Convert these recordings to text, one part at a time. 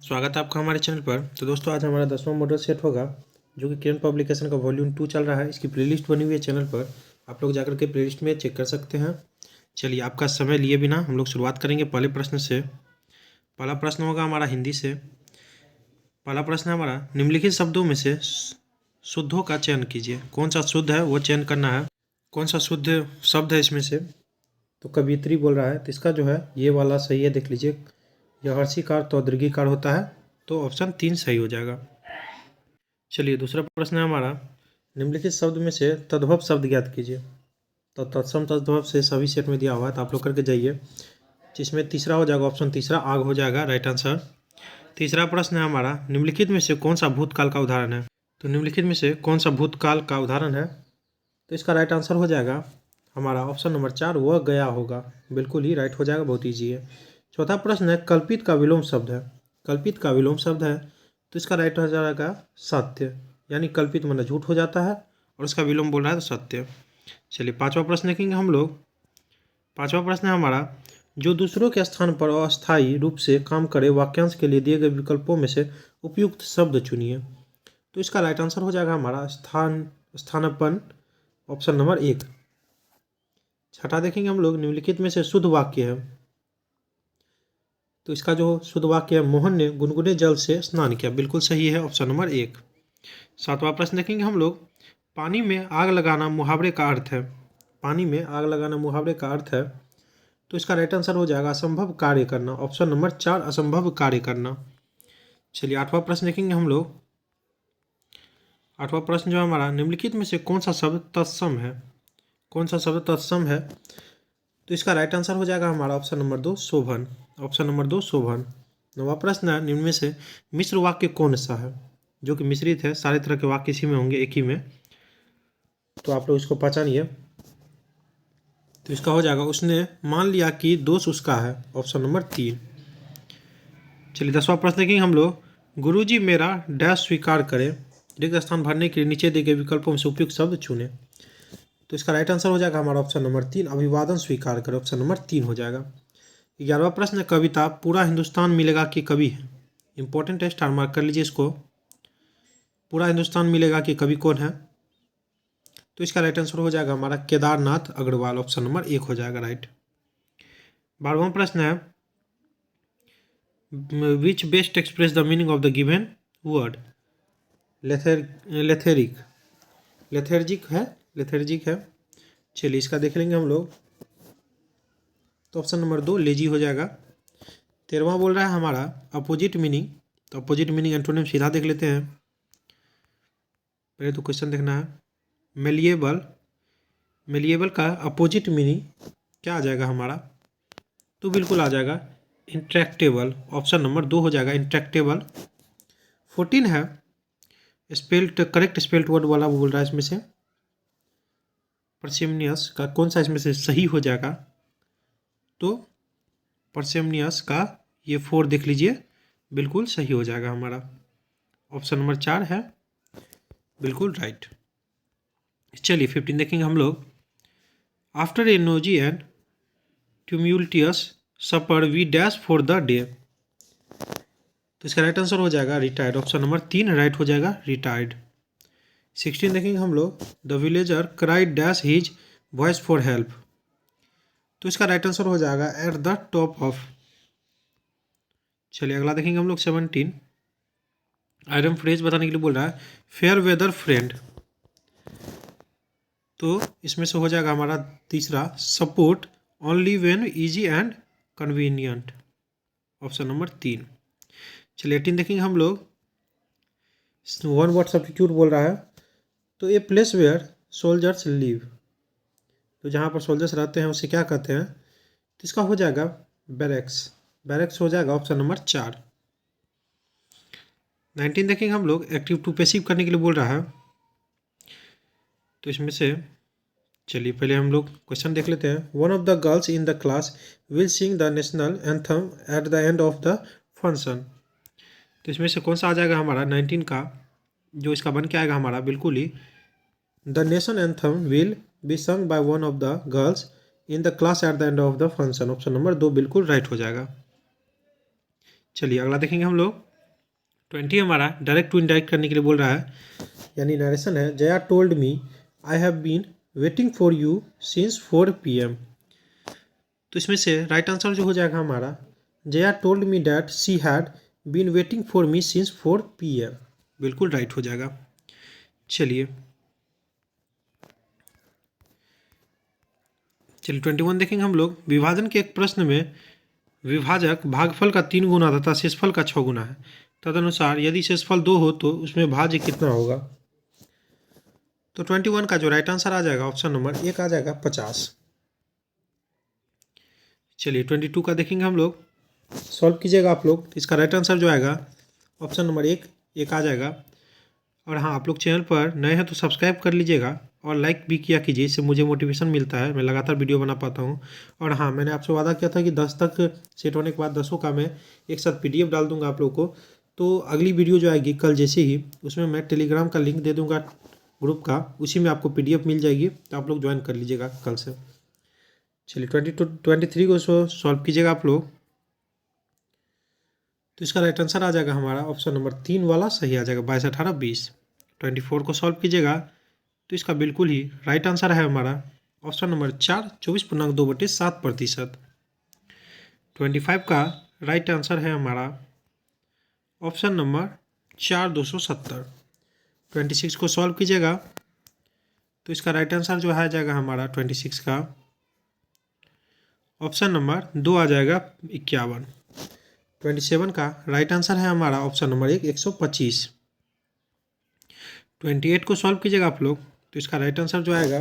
स्वागत है आपका हमारे चैनल पर। तो दोस्तों आज हमारा 10वां मॉडल सेट होगा जो कि किरण पब्लिकेशन का वॉल्यूम 2 चल रहा है। इसकी प्लेलिस्ट बनी हुई है चैनल पर, आप लोग जाकर के प्लेलिस्ट में चेक कर सकते हैं। चलिए आपका समय लिए बिना हम लोग शुरुआत करेंगे पहले प्रश्न से। पहला प्रश्न होगा हमारा हिंदी से। पहला प्रश्न है हमारा, निम्नलिखित शब्दों में से शुद्धों का चयन कीजिए। कौन सा शुद्ध है वो चयन करना है। कौन सा शुद्ध शब्द है इसमें से? तो कवियत्री बोल रहा है, तो इसका जो है ये वाला सही है, देख लीजिए। यह हर्षिकार तो दीर्घिकार होता है, तो ऑप्शन 3 सही हो जाएगा। चलिए दूसरा प्रश्न है हमारा, निम्नलिखित शब्द में से तद्भव शब्द ज्ञात कीजिए। तो तत्सम तद्भव से सभी सेट में दिया हुआ है, तो आप लोग करके जाइए। जिसमें तीसरा हो जाएगा ऑप्शन तीसरा, आग हो जाएगा राइट आंसर। तीसरा प्रश्न है हमारा, निम्नलिखित में से कौन सा भूतकाल का उदाहरण है। तो निम्नलिखित में से कौन सा भूतकाल का उदाहरण है, तो इसका राइट आंसर हो जाएगा हमारा ऑप्शन नंबर 4, वह गया होगा। बिल्कुल ही राइट हो जाएगा, बहुत ईजी है। चौथा प्रश्न है, कल्पित का विलोम शब्द है। कल्पित का विलोम शब्द है, तो इसका राइट हो जाएगा सत्य, यानी कल्पित मतलब झूठ हो जाता है और उसका विलोम बोल रहा है तो सत्य। चलिए पांचवा प्रश्न देखेंगे हम लोग। पांचवा प्रश्न है हमारा, जो दूसरों के स्थान पर अस्थायी रूप से काम करे वाक्यांश के लिए दिए गए विकल्पों में से उपयुक्त शब्द चुनिए। तो इसका राइट आंसर हो जाएगा हमारा स्थानापन्न, ऑप्शन नंबर 1। छठा देखेंगे हम लोग, निम्नलिखित में से शुद्ध वाक्य है। तो इसका जो शुद्ध वाक्य है, मोहन ने गुनगुने जल से स्नान किया। बिल्कुल सही है, ऑप्शन नंबर 1। सातवां प्रश्न देखेंगे हम लोग, पानी में आग लगाना मुहावरे का अर्थ है। पानी में आग लगाना मुहावरे का अर्थ है, तो इसका राइट आंसर हो जाएगा असंभव कार्य करना, ऑप्शन नंबर 4, असंभव कार्य करना। चलिए आठवां प्रश्न देखेंगे हम लोग। आठवां प्रश्न जो हमारा, निम्नलिखित में से कौन सा शब्द तत्सम है। कौन सा शब्द तत्सम है, तो इसका राइट आंसर हो जाएगा हमारा ऑप्शन नंबर 2, शोभन। ऑप्शन नंबर 2 शोभन। नवा प्रश्न है, निम्न में से मिश्र वाक्य कौन सा है। जो कि मिश्रित है, सारे तरह के वाक्य इसी में होंगे, एक ही में, तो आप लोग इसको पहचानिए। तो इसका हो जाएगा, उसने मान लिया कि दोष उसका है, ऑप्शन नंबर 3। चलिए 10वां प्रश्न देखेंगे हम लोग, गुरुजी मेरा डैश स्वीकार करें। रिक्त स्थान भरने के लिए नीचे दिए गए विकल्पों में से उपयुक्त शब्द चुने। तो इसका राइट आंसर हो जाएगा हमारा ऑप्शन नंबर 3, अभिवादन स्वीकार करें, ऑप्शन नंबर 3 हो जाएगा। 11वां प्रश्न है, कविता पूरा हिंदुस्तान मिलेगा कि कवि है। इंपॉर्टेंट है, स्टार मार्क कर लीजिए इसको। पूरा हिंदुस्तान मिलेगा कि कवि कौन है, तो इसका राइट आंसर हो जाएगा हमारा केदारनाथ अग्रवाल, ऑप्शन नंबर 1 हो जाएगा राइट। 12वां प्रश्न है, which best express the meaning of the given word. Lethargic, lethargic है, लेथेर्जिक है। चलिए इसका देख लेंगे हम लोग, तो ऑप्शन नंबर 2 लेजी हो जाएगा। 13वां बोल रहा है हमारा अपोजिट मीनिंग। तो अपोजिट मीनिंग एंटोनिम सीधा देख लेते हैं। पहले तो क्वेश्चन देखना है, मेलिएबल, मेलिएबल का अपोजिट मीनिंग क्या आ जाएगा हमारा, तो बिल्कुल आ जाएगा इंट्रैक्टेबल, ऑप्शन नंबर 2 हो जाएगा इंट्रैक्टेबल। 14 है, स्पेल्ट करेक्ट स्पेल्ट वर्ड वाला बोल रहा है, इसमें से परसेमनियस का कौन सा इसमें से सही हो जाएगा, तो परसेमनियस का ये 4 देख लीजिए, बिल्कुल सही हो जाएगा हमारा, ऑप्शन नंबर 4 है बिल्कुल राइट। चलिए 15 देखेंगे हम लोग, after a noisy and tumultuous supper we dash for the day. तो इसका राइट आंसर हो जाएगा रिटायर्ड, ऑप्शन नंबर 3 राइट हो जाएगा रिटायर्ड। 16 देखेंगे हम लोग, the villager cried dash his voice for help. तो इसका राइट आंसर हो जाएगा एट द टॉप ऑफ। चलिए अगला देखेंगे हम लोग 17, आइटम फ्रेज बताने के लिए बोल रहा है, फेयर वेदर फ्रेंड। तो इसमें से हो जाएगा हमारा तीसरा, support only when easy and convenient, option number 3। चलिए 18 देखेंगे हम लोग, वन वर्ड सब्स्टिट्यूट बोल रहा है, तो a place where soldiers live. तो जहाँ पर सोल्जर्स रहते हैं उसे क्या कहते हैं, तो इसका हो जाएगा बैरेक्स, बैरेक्स हो जाएगा ऑप्शन नंबर 4। 19 देखेंगे हम लोग, एक्टिव टू पैसिव करने के लिए बोल रहा है, तो इसमें से चलिए पहले हम लोग क्वेश्चन देख लेते हैं। One of the girls in the class will sing the national anthem eight the end of the function. तो इसमें से कौन सा आ जाएगा हमारा 19 का, जो इसका बन के आएगा हमारा बिल्कुल ही, the nation anthem will be sung by one of the girls in the class at the end of the function, option number 2 बिल्कुल राइट हो जाएगा। चलिए अगला देखेंगे हम लोग, 20 हमारा डायरेक्ट टू इनडायरेक्ट करने के लिए बोल रहा है, यानी नरेशन है। Jaya told me I have been waiting for you since 4 PM। तो इसमें से राइट आंसर जो हो जाएगा हमारा, Jaya told me that she had been waiting for me since 4 PM। बिल्कुल राइट हो जाएगा। चलिए 21 देखेंगे हम लोग। विभाजन के एक प्रश्न में विभाजक भागफल का 3 गुना तथा शेषफल का 6 गुना है। तदनुसार यदि शेषफल 2 हो तो उसमें भाज्य कितना होगा। तो 21 का जो राइट आंसर आ जाएगा ऑप्शन नंबर 1 आ जाएगा 50। चलिए 22 का देखेंगे हम लोग, सॉल्व कीजिएगा आप लोग। इसका राइट आंसर जो आएगा ऑप्शन नंबर 1 आ जाएगा। और हाँ, आप लोग चैनल पर नए हैं तो सब्सक्राइब कर लीजिएगा और लाइक भी किया कीजिए, इससे मुझे मोटिवेशन मिलता है, मैं लगातार वीडियो बना पाता हूँ। और हाँ, मैंने आपसे वादा किया था कि 10 तक सेट होने के बाद 10 का मैं एक साथ PDF डाल दूंगा आप लोग को। तो अगली वीडियो जो आएगी कल जैसे ही, उसमें मैं टेलीग्राम का लिंक दे दूंगा ग्रुप का, उसी में आपको PDF मिल जाएगी, तो आप लोग ज्वाइन कर लीजिएगा कल से। चलिए 23 को सॉल्व कीजिएगा आप लोग। तो इसका राइट आंसर आ जाएगा हमारा ऑप्शन नंबर 3 वाला सही आ जाएगा, 22, 18, 20। 24 को सॉल्व कीजिएगा तो इसका बिल्कुल ही राइट आंसर है हमारा ऑप्शन नंबर 4, 24.2/7%। 25 का राइट आंसर है हमारा ऑप्शन नंबर 4, 270। 26 को सॉल्व कीजिएगा तो इसका राइट आंसर जो है आ जाएगा हमारा 26 का ऑप्शन नंबर 2 आ जाएगा 51। 27 का राइट आंसर है हमारा ऑप्शन नंबर 1, 125। 28 को सॉल्व कीजिएगा आप लोग तो इसका राइट आंसर जो आएगा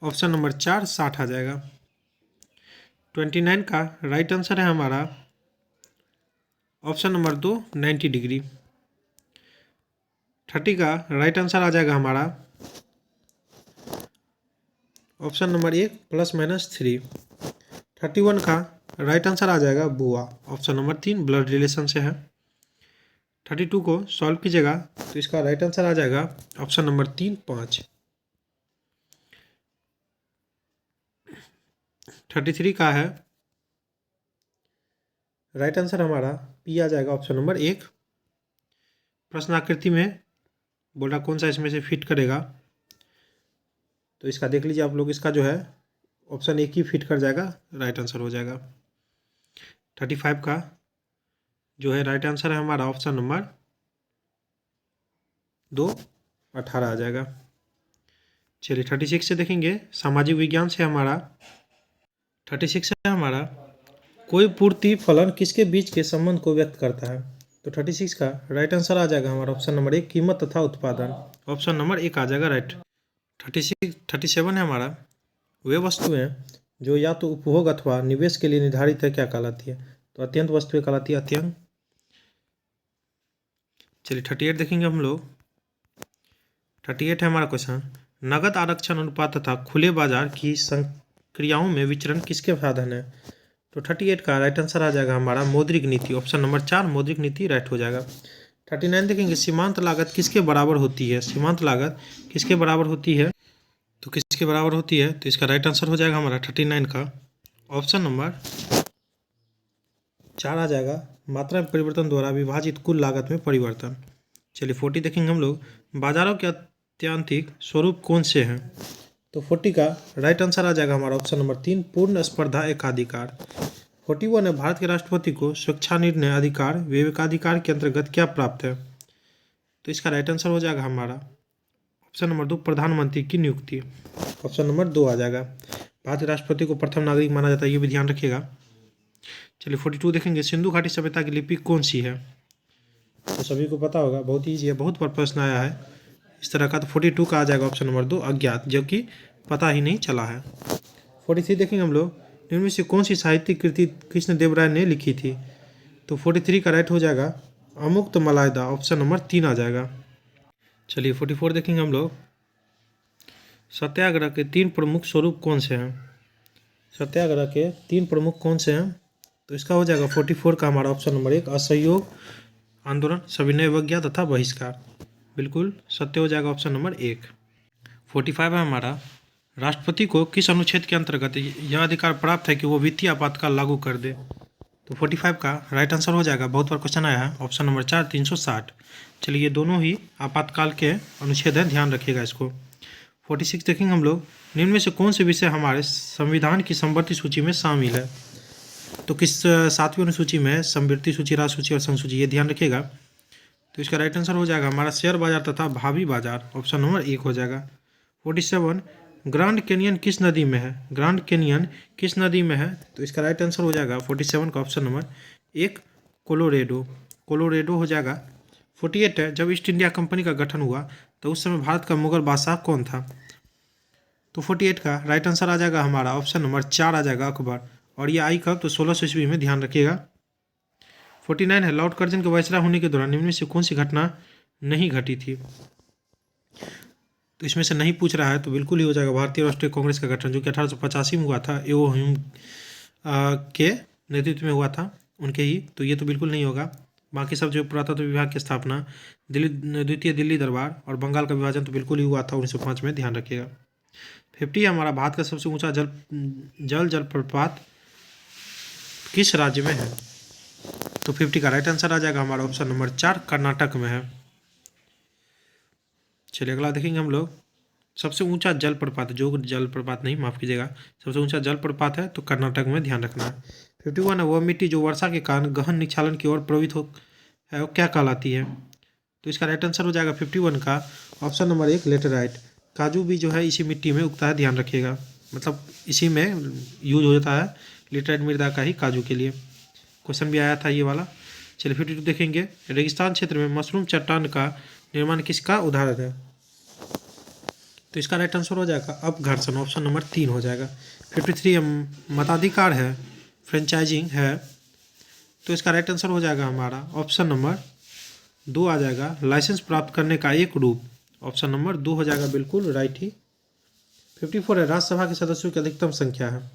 ऑप्शन नंबर 4, 60 आ जाएगा। 29 का राइट आंसर है हमारा ऑप्शन नंबर 2, 90 डिग्री। 30 का राइट आंसर आ जाएगा हमारा ऑप्शन नंबर 1, ±3। 31 का राइट आंसर आ जाएगा बुआ, ऑप्शन नंबर 3, ब्लड रिलेशन से है। 32 को सॉल्व कीजिएगा तो इसका राइट आंसर आ जाएगा ऑप्शन नंबर 3, 5। 33 का है राइट आंसर हमारा P आ जाएगा, ऑप्शन नंबर 1। प्रश्न आकृति में बोला कौन सा इसमें से फिट करेगा, तो इसका देख लीजिए आप लोग, इसका जो है ऑप्शन 1 ही फिट कर जाएगा, राइट आंसर हो जाएगा। 35 का जो है राइट आंसर है हमारा ऑप्शन नंबर 2, 18 आ जाएगा। चलिए 36 से देखेंगे, सामाजिक विज्ञान से हमारा 36 है हमारा, कोई पूर्ति फलन किसके बीच के संबंध को व्यक्त करता है। तो 36 का राइट आंसर आ जाएगा हमारा ऑप्शन नंबर 1, कीमत तथा उत्पादन, ऑप्शन नंबर 1 आ जाएगा राइट। 37 है हमारा, वे वस्तुएं जो या तो उपभोग अथवा निवेश के लिए निर्धारित है क्या कहलाती है। तो अत्यंत वस्तुएं कहलाती है अत्यंत। चलिए 38 देखेंगे हम लोग। 38 है हमारा क्वेश्चन, नगद आरक्षण अनुपात तथा खुले बाजार की संक्रियाओं में विचरण किसके साधन है। तो 38 का राइट आंसर आ जाएगा हमारा मौद्रिक नीति, ऑप्शन नंबर 4, मौद्रिक नीति राइट हो जाएगा। 39 देखेंगे, सीमांत लागत किसके बराबर होती है। सीमांत लागत किसके बराबर होती है, तो किसके बराबर होती है, तो इसका राइट आंसर हो जाएगा हमारा 39 का ऑप्शन नंबर 4 आ जाएगा, मात्रा में परिवर्तन द्वारा विभाजित कुल लागत में परिवर्तन। चलिए 40 देखेंगे हम लोग, बाजारों के आत्यंतिक स्वरूप कौन से हैं। तो 40 का राइट आंसर आ जाएगा हमारा ऑप्शन नंबर 3, पूर्ण स्पर्धा एकाधिकार। 41 है, भारत के राष्ट्रपति को स्वेच्छानिर्णय अधिकार विवेकाधिकार के अंतर्गत क्या प्राप्त है। तो इसका राइट आंसर हो जाएगा हमारा ऑप्शन नंबर 2, प्रधानमंत्री की नियुक्ति, ऑप्शन नंबर 2 आ जाएगा। भारत के राष्ट्रपति को प्रथम नागरिक माना जाता है, ये भी ध्यान रखिएगा। चलिए 42 देखेंगे, सिंधु घाटी सभ्यता की लिपि कौन सी है। तो सभी को पता होगा, बहुत ईजी है, बहुत बार प्रश्न आया है इस तरह का। तो 42 का आ जाएगा ऑप्शन नंबर 2, अज्ञात, जो कि पता ही नहीं चला है। 43 देखेंगे हम लोग, इनमें से कौन सी साहित्यिक कृति कृष्णदेव राय ने लिखी थी। तो 43 का राइट हो जाएगा अमुक्त मलायदा, ऑप्शन नंबर 3 आ जाएगा। चलिए 44 देखेंगे हम लोग, सत्याग्रह के 3 प्रमुख स्वरूप कौन से हैं। सत्याग्रह के 3 प्रमुख कौन से हैं, तो इसका हो जाएगा 44 का हमारा ऑप्शन नंबर 1, असहयोग आंदोलन, सविनय अवज्ञा तथा बहिष्कार, बिल्कुल सत्य हो जाएगा ऑप्शन नंबर 1। 45 है हमारा, राष्ट्रपति को किस अनुच्छेद के अंतर्गत यह अधिकार प्राप्त है कि वो वित्तीय आपातकाल लागू कर दे। तो 45 का राइट आंसर हो जाएगा, बहुत बार क्वेश्चन आया है, ऑप्शन नंबर 4 360। चलिए ये दोनों ही आपातकाल के अनुच्छेद हैं, ध्यान रखिएगा इसको। 46 देखेंगे हम लोग, निम्न में से कौन से विषय हमारे संविधान की समवर्ती सूची में शामिल है। तो किस 7वीं अनुसूची में समवर्ती सूची, राज्य सूची और संघ सूची, ये ध्यान रखिएगा। तो इसका राइट आंसर हो जाएगा हमारा शेयर बाजार तथा भावी बाजार, ऑप्शन नंबर 1 हो जाएगा। 47 ग्रांड कैनियन किस नदी में है, ग्रांड कैनियन किस नदी में है, तो इसका राइट आंसर हो जाएगा 47 का ऑप्शन नंबर 1 कोलोरेडो, कोलोरेडो हो जाएगा। 48 है, जब ईस्ट इंडिया कंपनी का गठन हुआ तो उस समय भारत का मुगल बादशाह कौन था। तो 48 का राइट आंसर आ जाएगा हमारा ऑप्शन नंबर 4 आ जाएगा अकबर, और ये आई कब, तो 1600 ईस्वी में, ध्यान रखिएगा। 49 है, लॉर्ड कर्जन के वायसराय होने के दौरान निम्न में से कौन सी घटना नहीं घटी थी। तो इसमें से नहीं पूछ रहा है तो बिल्कुल ही हो जाएगा भारतीय राष्ट्रीय कांग्रेस का गठन, जो कि 1885 में हुआ था, एओ ह्यूम के नेतृत्व में हुआ था, उनके ही। तो ये तो बिल्कुल नहीं होगा। बाकी सब जो पुरातत्व विभाग की स्थापना, द्वितीय दिल्ली दरबार और बंगाल का विभाजन तो बिल्कुल ही हुआ था 1905 में, ध्यान रखिएगा। 50 हमारा भारत का सबसे ऊंचा जलप्रपात किस राज्य में है। तो 50 का राइट आंसर आ जाएगा हमारा ऑप्शन नंबर 4 कर्नाटक में है। चलिए अगला देखेंगे हम लोग, सबसे ऊंचा जलप्रपात, जो जलप्रपात नहीं, माफ़ कीजिएगा, सबसे ऊंचा जलप्रपात है तो कर्नाटक में, ध्यान रखना है। 51 है, वह मिट्टी जो वर्षा के कारण गहन निक्षालन की ओर प्रवृत्त हो है वो क्या कहलाती है। तो इसका राइट आंसर हो जाएगा 51 का ऑप्शन नंबर 1 लेटेराइट। काजू भी जो है इसी मिट्टी में उगता है, ध्यान रखिएगा, मतलब इसी में यूज हो जाता है लेटेराइट मृदा का ही काजू के लिए। क्वेश्चन भी आया था ये वाला। चलिए 52 देखेंगे, रेगिस्तान क्षेत्र में मशरूम चट्टान का निर्माण किसका उदाहरण है। तो इसका राइट आंसर हो जाएगा अपघर्षण, ऑप्शन नंबर 3 हो जाएगा। 53 मताधिकार है, फ्रेंचाइजिंग है, तो इसका राइट आंसर हो जाएगा हमारा ऑप्शन नंबर 2 आ जाएगा, लाइसेंस प्राप्त करने का एक रूप, ऑप्शन नंबर 2 हो जाएगा, बिल्कुल राइट ही। 54 है, राज्यसभा के सदस्यों की अधिकतम संख्या है।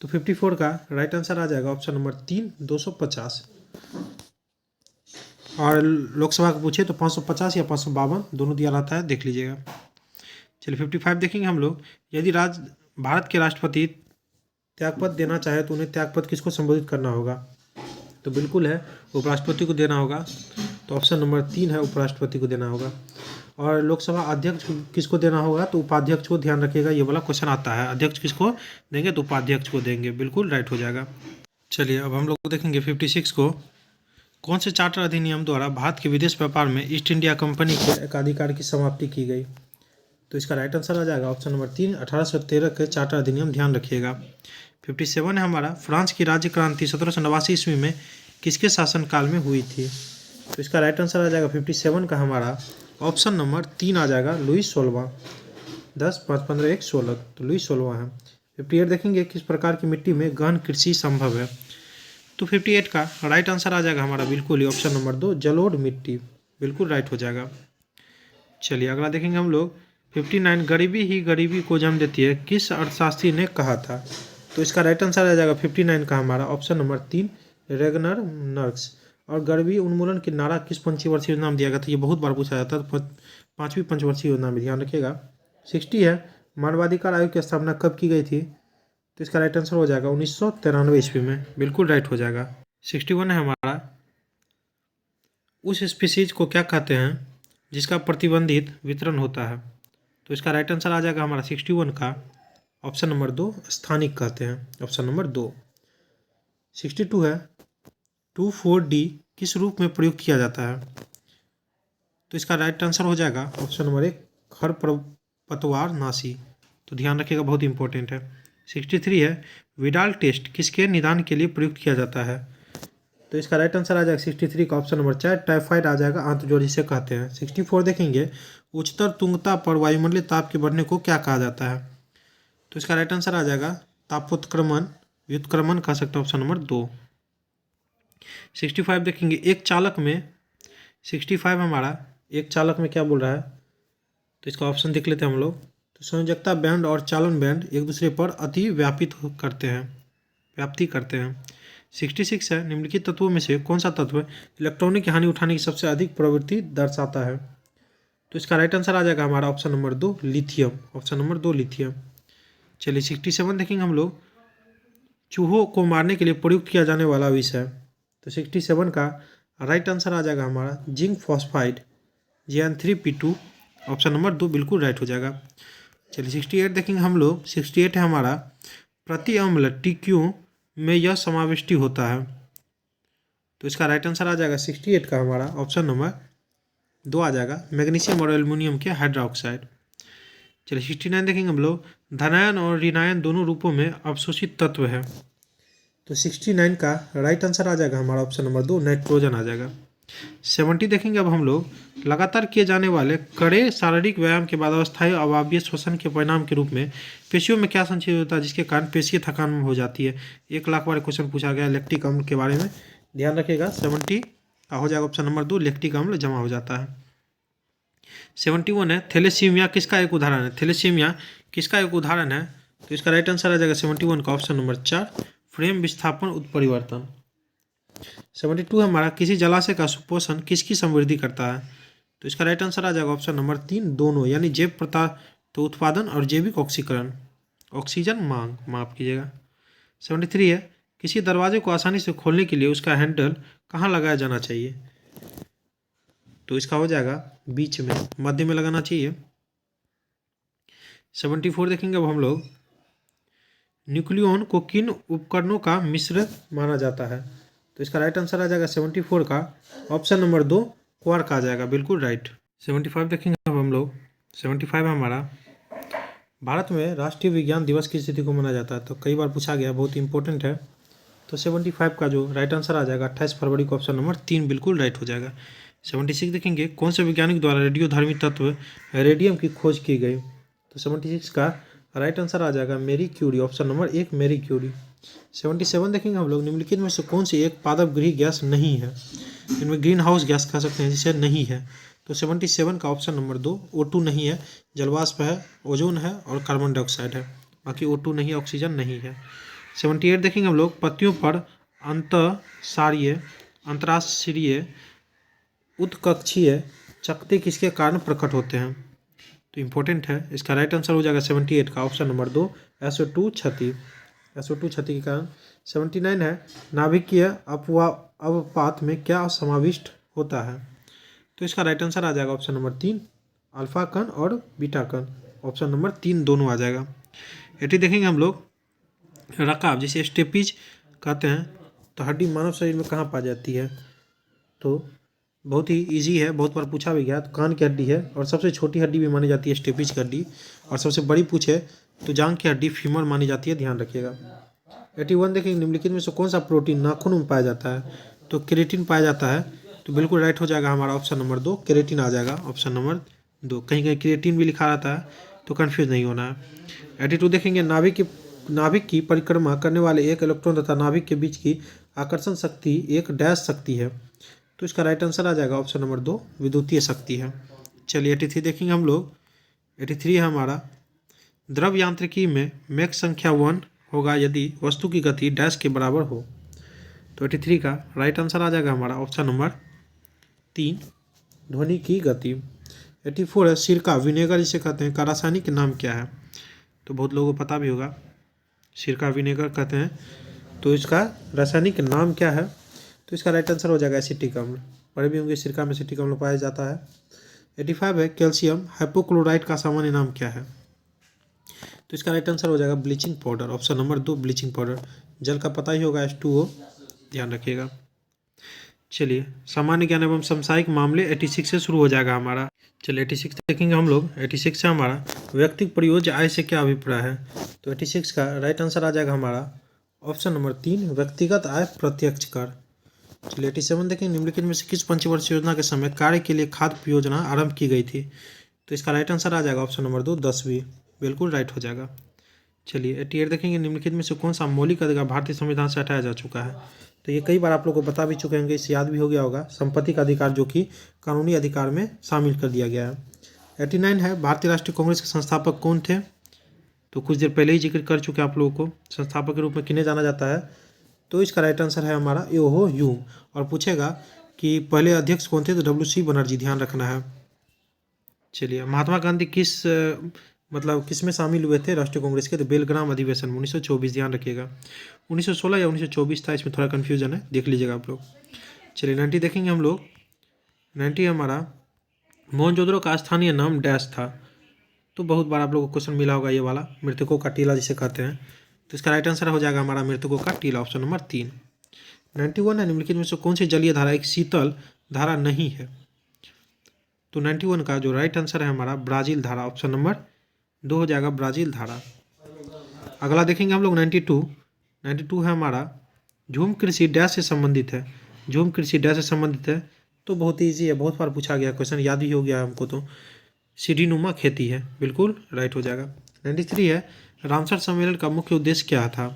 तो 54 का राइट आंसर आ जाएगा ऑप्शन नंबर 3 250। और लोकसभा को पूछे तो 550 या 552 दोनों दिया रहता है, देख लीजिएगा। चलिए 55 देखेंगे हम लोग, यदि भारत के राष्ट्रपति त्यागपत्र देना चाहे तो उन्हें त्यागपत्र किसको संबोधित करना होगा। तो बिल्कुल है उपराष्ट्रपति को देना होगा, तो ऑप्शन नंबर 3 है, उपराष्ट्रपति को देना होगा। और लोकसभा अध्यक्ष किसको देना होगा, तो उपाध्यक्ष को, ध्यान रखिएगा, ये वाला क्वेश्चन आता है, अध्यक्ष किसको देंगे, तो उपाध्यक्ष को देंगे, बिल्कुल राइट हो जाएगा। चलिए अब हम लोग देखेंगे 56 को, कौन से चार्टर अधिनियम द्वारा भारत के विदेश व्यापार में ईस्ट इंडिया कंपनी के एकाधिकार की समाप्ति की गई। तो इसका राइट आंसर आ जाएगा ऑप्शन नंबर 3 1813 के चार्टर अधिनियम, ध्यान रखिएगा। 57 है हमारा, फ्रांस की राज्य क्रांति 1789 ईस्वी में किसके शासनकाल में हुई थी। तो इसका राइट आंसर आ जाएगा 57 का हमारा ऑप्शन नंबर 3 आ जाएगा, लुई 16। 10 5 15 1 16, तो लुई 16 है। 58 देखेंगे, किस प्रकार की मिट्टी में गहन कृषि संभव है। तो 58 का राइट आंसर आ जाएगा हमारा बिल्कुल ही ऑप्शन नंबर 2 जलोढ़ मिट्टी, बिल्कुल राइट हो जाएगा। चलिए अगला देखेंगे हम लोग 59 गरीबी ही गरीबी को जन्म देती है, किस अर्थशास्त्री ने कहा था। तो इसका राइट आंसर आ जाएगा 59 का हमारा ऑप्शन नंबर 3 रेगनर नर्क्स। और गरीबी उन्मूलन की नारा किस पंचवर्षीय योजना में दिया गया था, ये बहुत बार पूछा जाता है, तो 5वीं पंचवर्षीय योजना में, ध्यान रखिएगा। 60 है, मानवाधिकार आयोग की स्थापना कब की गई थी। तो इसका राइट आंसर हो जाएगा 1993 ईस्वी में, बिल्कुल राइट हो जाएगा। 61 है हमारा, उस स्पीसीज को क्या कहते हैं जिसका प्रतिबंधित वितरण होता है। तो इसका राइट आंसर आ जाएगा हमारा 61 का ऑप्शन नंबर 2 स्थानिक कहते हैं, ऑप्शन नंबर 2। 62 है, 2,4-D किस रूप में प्रयुक्त किया जाता है। तो इसका राइट आंसर हो जाएगा ऑप्शन नंबर 1 खरपतवार नाशी, तो ध्यान रखिएगा, बहुत इंपॉर्टेंट है। 63 है, विडाल टेस्ट किसके निदान के लिए प्रयुक्त किया जाता है। तो इसका राइट आंसर आ जाएगा 63 का ऑप्शन नंबर 4 टाइफाइड आ जाएगा, आंतजोड़ जिसे कहते हैं। 64 देखेंगे, उच्चतर तुंगता पर वायुमंडलीय ताप के बढ़ने को क्या कहा जाता है। तो इसका राइट आंसर आ जाएगा तापोत्क्रमण, व्युत्क्रमण कह सकते हैं, ऑप्शन नंबर 2। 65 देखेंगे, एक चालक में 65 हमारा एक चालक में क्या बोल रहा है, तो इसका ऑप्शन देख लेते हैं हम लोग। तो संयोजकता बैंड और चालन बैंड एक दूसरे पर अति व्याप्ति करते हैं। 66 है, निम्नलिखित तत्वों में से कौन सा तत्व इलेक्ट्रॉनिक की हानि उठाने की सबसे अधिक प्रवृत्ति दर्शाता है। तो इसका राइट आंसर आ जाएगा हमारा option number 2 lithium, option number 2 lithium. चलिए 67 देखेंगे हम लोग, चूहों को मारने के लिए प्रयुक्त किया जाने वाला विष है। तो 67 का राइट आंसर आ जाएगा हमारा zinc phosphide JN3P2, option number 2 बिल्कुल राइट हो जाएगा। चलिए 68 देखेंगे हम लोग। 68 है हमारा प्रति अम्ल TQ में यह समाविष्टि होता है। तो इसका राइट आंसर आ जाएगा 68 का हमारा ऑप्शन नंबर 2 आ जाएगा मैग्नीशियम और एल्युमिनियम के हाइड्रोक्साइड। चलिए 69 देखेंगे हम लोग। धनायन और ऋणायन दोनों रूपों में अवशोषित तत्व है। तो 69 का राइट आंसर आ जाएगा हमारा ऑप्शन नंबर 2 नाइट्रोजन आ जाएगा। 70 देखेंगे अब हम लोग। लगातार किए जाने वाले कड़े शारीरिक व्यायाम के बाद अस्थायी अवायवीय श्वसन के परिणाम के रूप में पेशियों में क्या संचय होता है जिसके कारण पेशीय थकान हो जाती है। 1 लाख बार क्वेश्चन पूछा गया लैक्टिक अम्ल के बारे में, ध्यान रखिएगा। 70 का हो जाएगा ऑप्शन नंबर 2 लैक्टिक अम्ल जमा हो जाता है। 71 है थैलेसीमिया किसका एक उदाहरण है। थैलेसीमिया किसका एक उदाहरण है। तो इसका राइट आंसर आ जाएगा 71 का ऑप्शन नंबर 4 फ्रेम विस्थापन उत्परिवर्तन। 72 हमारा किसी जलाशय का सुपोषण किसकी समृद्धि करता है। तो इसका राइट आंसर आ जाएगा ऑप्शन नंबर 3 दोनों, यानी जैव पदार्थ उत्पादन और जैविक ऑक्सीकरण, ऑक्सीजन मांग, माफ कीजिएगा। 73 है किसी दरवाजे को आसानी से खोलने के लिए उसका हैंडल कहाँ लगाया जाना चाहिए। तो इसका हो जाएगा बीच में, मध्य में लगाना चाहिए। 74 देखेंगे अब हम लोग। न्यूक्लियन को किन उपकरणों का मिश्र माना जाता है। तो इसका राइट आंसर आ जाएगा 74 का ऑप्शन नंबर 2 क्वार्क आ जाएगा, बिल्कुल राइट। 75 देखेंगे अब हम लोग। 75 हमारा भारत में राष्ट्रीय विज्ञान दिवस की स्थिति को माना जाता है। तो कई बार पूछा गया, बहुत इंपॉर्टेंट है। तो 75 का जो राइट आंसर आ जाएगा 28 फरवरी को ऑप्शन नंबर 3 बिल्कुल राइट हो जाएगा। 76 देखेंगे कौन से वैज्ञानिक द्वारा रेडियोधर्मी तत्व रेडियम की खोज की गई। तो 76 का राइट आंसर आ जाएगा Marie Curie, option number 1 Marie Curie. 77 देखेंगे हम लोग। निम्नलिखित में से कौन सी एक पादप गृह गैस नहीं है। इनमें ग्रीन हाउस गैस कह सकते हैं जिसे नहीं है। तो 77 का ऑप्शन नंबर 2 O2 नहीं है, जलवाष्प है, ओजोन है और कार्बन डाइऑक्साइड है। बाकी O2 नहीं है, ऑक्सीजन नहीं है। 78 देखेंगे हम लोग। पत्तियों पर अंतःसारीय अंतराश्रीय उत्कक्षीय चकते किसके कारण प्रकट होते हैं। तो इम्पोर्टेंट है, इसका राइट आंसर हो जाएगा 78 का ऑप्शन नंबर 2 SO2 क्षति, SO2 क्षति के कारण। 79 है नाभिकीय अवपात में क्या समाविष्ट होता है। तो इसका राइट आंसर आ जाएगा ऑप्शन नंबर 3 अल्फा कण और बीटा कण, ऑप्शन नंबर 3 दोनों आ जाएगा। 80 देखेंगे हम लोग। रकाब जिसे स्टेपीज कहते हैं, तो हड्डी मानव शरीर में कहाँ पाई जाती है। तो बहुत ही इजी है, बहुत बार पूछा भी गया। तो कान की हड्डी है और सबसे छोटी हड्डी भी मानी जाती है स्टेपीज की हड्डी, और सबसे बड़ी पूछे तो जांघ की हड्डी फीमर मानी जाती है, ध्यान रखिएगा। 81 देखिए निम्नलिखित में से कौन सा प्रोटीन नाखून में पाया जाता है। तो केरेटिन पाया जाता है, तो बिल्कुल राइट हो जाएगा हमारा ऑप्शन नंबर 2 केरेटिन आ जाएगा, ऑप्शन नंबर 2। कहीं कहीं क्रिएटिन भी लिखा रहता है, तो कन्फ्यूज नहीं होना है। 82 देखेंगे नाभिक की परिक्रमा करने वाले एक इलेक्ट्रॉन तथा नाभिक के बीच की आकर्षण शक्ति एक डैश शक्ति है। तो इसका राइट आंसर आ जाएगा ऑप्शन नंबर 2 विद्युतीय शक्ति है। चलिए 83 देखेंगे हम लोग। 83 है हमारा द्रव यांत्रिकी में मैक संख्या 1 होगा यदि वस्तु की गति डैश के बराबर हो। तो 83 का राइट आंसर आ जाएगा हमारा ऑप्शन नंबर 3 ध्वनि की गति। 84 है सिरका विनेगर जिसे कहते हैं का रासायनिक नाम क्या है। तो बहुत लोगों को पता भी होगा, सिरका विनेगर कहते हैं। तो इसका रासायनिक नाम क्या है। तो इसका राइट आंसर हो जाएगा एसिटिक अम्ल, पढ़े भी होंगे सिरका में एसिटिक अम्ल पाया जाता है। 85 है कैल्शियम हाइपोक्लोराइड का सामान्य नाम क्या है। तो इसका राइट आंसर हो जाएगा bleaching powder, option number 2 bleaching powder. जल का पता ही होगा H2O, ध्यान रखिएगा। चलिए सामान्य ज्ञान एवं समसामयिक मामले 86 से शुरू हो जाएगा हमारा। चलिए 86 देखेंगे हम लोग। 86 से हमारा व्यक्तिगत प्रयोज्य आय से क्या अभिप्राय है। तो 86 का राइट आंसर आ जाएगा हमारा ऑप्शन नंबर 3 व्यक्तिगत आय प्रत्यक्ष कर। चलिए 87 देखेंगे निम्नलिखित में से किस पंचवर्षीय योजना के समय कार्य के लिए खाद्य योजना आरंभ की गई थी। तो इसका राइट आंसर आ जाएगा ऑप्शन नंबर 2 10वीं, बिल्कुल राइट हो जाएगा। चलिए 88 देखेंगे निम्नलिखित में से कौन सा मौलिक अधिकार भारतीय संविधान से हटाया जा चुका है। तो ये कई बार आप लोग को बता भी चुके होंगे, इसे याद भी हो गया होगा। संपत्ति का अधिकार जो कि कानूनी अधिकार में शामिल कर दिया गया है। 89 है भारतीय राष्ट्रीय कांग्रेस के संस्थापक कौन थे। तो कुछ देर पहले ही जिक्र कर चुके आप लोगों को, संस्थापक के रूप में किन्हें जाना जाता है। तो इसका राइट आंसर है हमारा योहो यूं, और पूछेगा कि पहले अध्यक्ष कौन थे, तो WC बनर्जी, ध्यान रखना है। चलिए महात्मा गांधी किस मतलब किस में शामिल हुए थे राष्ट्रीय कांग्रेस के, तो बेलग्राम अधिवेशन में 1924, ध्यान रखिएगा। 1916 या 1924 था, इसमें थोड़ा कन्फ्यूजन है, देख लीजिएगा आप लोग। चलिए 90 देखेंगे हम लोग। 90 हमारा मोहनजोदड़ो का स्थानीय नाम डैश था। तो बहुत बार आप लोगों को क्वेश्चन मिला होगा ये वाला, मृतकों का टीला जिसे कहते हैं। तो इसका राइट आंसर हो जाएगा हमारा मृतकों का टीला, ऑप्शन नंबर 3। 91 है, निम्नलिखित में से कौन सी जलीय धारा एक शीतल धारा नहीं है। तो 91 का जो राइट आंसर है हमारा ब्राज़ील धारा, ऑप्शन नंबर 2 हो जाएगा ब्राज़ील धारा। अगला देखेंगे हम लोग 92। 92 है हमारा झूम कृषि डैश से संबंधित है। झूम कृषि डैश से संबंधित है, तो बहुत ईजी है, बहुत बार पूछा गया क्वेश्चन, याद ही हो गया हमको। तो सीढ़ीनुमा खेती है, बिल्कुल राइट हो जाएगा। 93 है रामसर सम्मेलन का मुख्य उद्देश्य क्या था।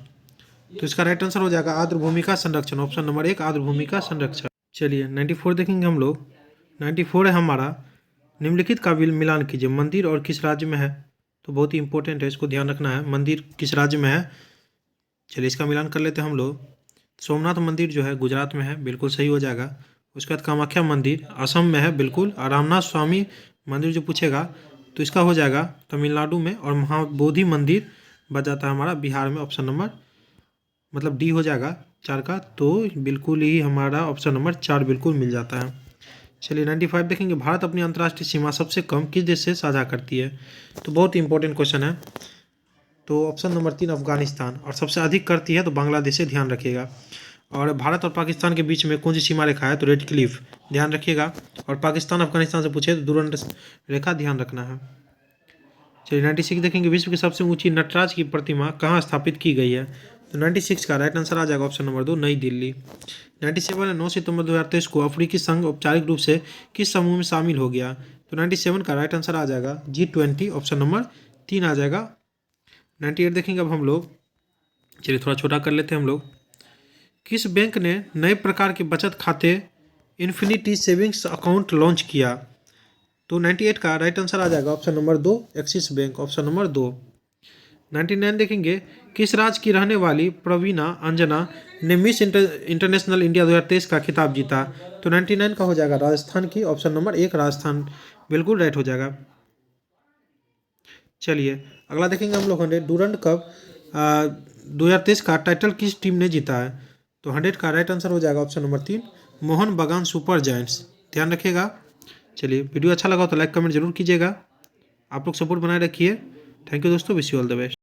तो इसका राइट आंसर हो जाएगा आर्द्रभूमि का संरक्षण, ऑप्शन नंबर 1 आर्द्रभूमि का संरक्षण। चलिए 94 देखेंगे हम लोग। 94 है हमारा निम्नलिखित का मिलान कीजिए, मंदिर और किस राज्य में है। तो बहुत ही इंपॉर्टेंट है, इसको ध्यान रखना है, मंदिर किस राज्य में है। चलिए इसका मिलान कर लेते हैं हम लोग। सोमनाथ मंदिर जो है गुजरात में है, बिल्कुल सही हो जाएगा। उसके बाद कामाख्या मंदिर असम में है, बिल्कुल। और रामनाथ स्वामी मंदिर जो पूछेगा तो इसका हो जाएगा तमिलनाडु में। और महाबोधि मंदिर बच जाता है हमारा बिहार में, ऑप्शन नंबर मतलब डी हो जाएगा 4 का। तो बिल्कुल ही हमारा ऑप्शन नंबर 4 बिल्कुल मिल जाता है। चलिए 95 देखेंगे, भारत अपनी अंतर्राष्ट्रीय सीमा सबसे कम किस देश से साझा करती है। तो बहुत ही इंपॉर्टेंट क्वेश्चन है। तो ऑप्शन नंबर 3 अफगानिस्तान, और सबसे अधिक करती है तो बांग्लादेश से, ध्यान रखिएगा। और भारत और पाकिस्तान के बीच में कौन सी सीमा रेखा है, तो रेड क्लिफ, ध्यान रखिएगा। और पाकिस्तान अफगानिस्तान से पूछे तो दुरंत रेखा, ध्यान रखना है। चलिए 96 देखेंगे, विश्व की सबसे ऊंची नटराज की प्रतिमा कहाँ स्थापित की गई है। तो 96 का राइट आंसर आ जाएगा ऑप्शन नंबर 2 नई दिल्ली। 97 9 सितंबर 2023 को अफ्रीकी संघ औपचारिक रूप से किस समूह में शामिल हो गया। तो 97 का राइट आंसर आ जाएगा G20, ऑप्शन नंबर 3 आ जाएगा। 98 देखेंगे अब हम लोग। चलिए थोड़ा छोटा कर लेते हैं हम लोग। किस बैंक ने नए प्रकार के बचत खाते इन्फिनिटी सेविंग्स अकाउंट लॉन्च किया। तो 98 का राइट आंसर आ जाएगा option number 2 axis bank, option number 2। 99 देखेंगे, किस राज्य की रहने वाली प्रवीणा अंजना ने मिस इंटरनेशनल इंडिया 2023 का खिताब जीता। तो 99 का हो जाएगा राजस्थान की, ऑप्शन नंबर 1 राजस्थान, बिल्कुल राइट हो जाएगा। चलिए अगला देखेंगे हम लोग 100 डूरंड कप 2023 का टाइटल किस टीम ने जीता है। तो 100 का राइट आंसर हो जाएगा ऑप्शन नंबर 3 मोहन बगान सुपर जायंट्स, ध्यान रखिएगा। चलिए वीडियो अच्छा लगा तो लाइक कमेंट जरूर कीजिएगा। आप लोग सपोर्ट बनाए रखिए। थैंक यू दोस्तों, wish you all the best.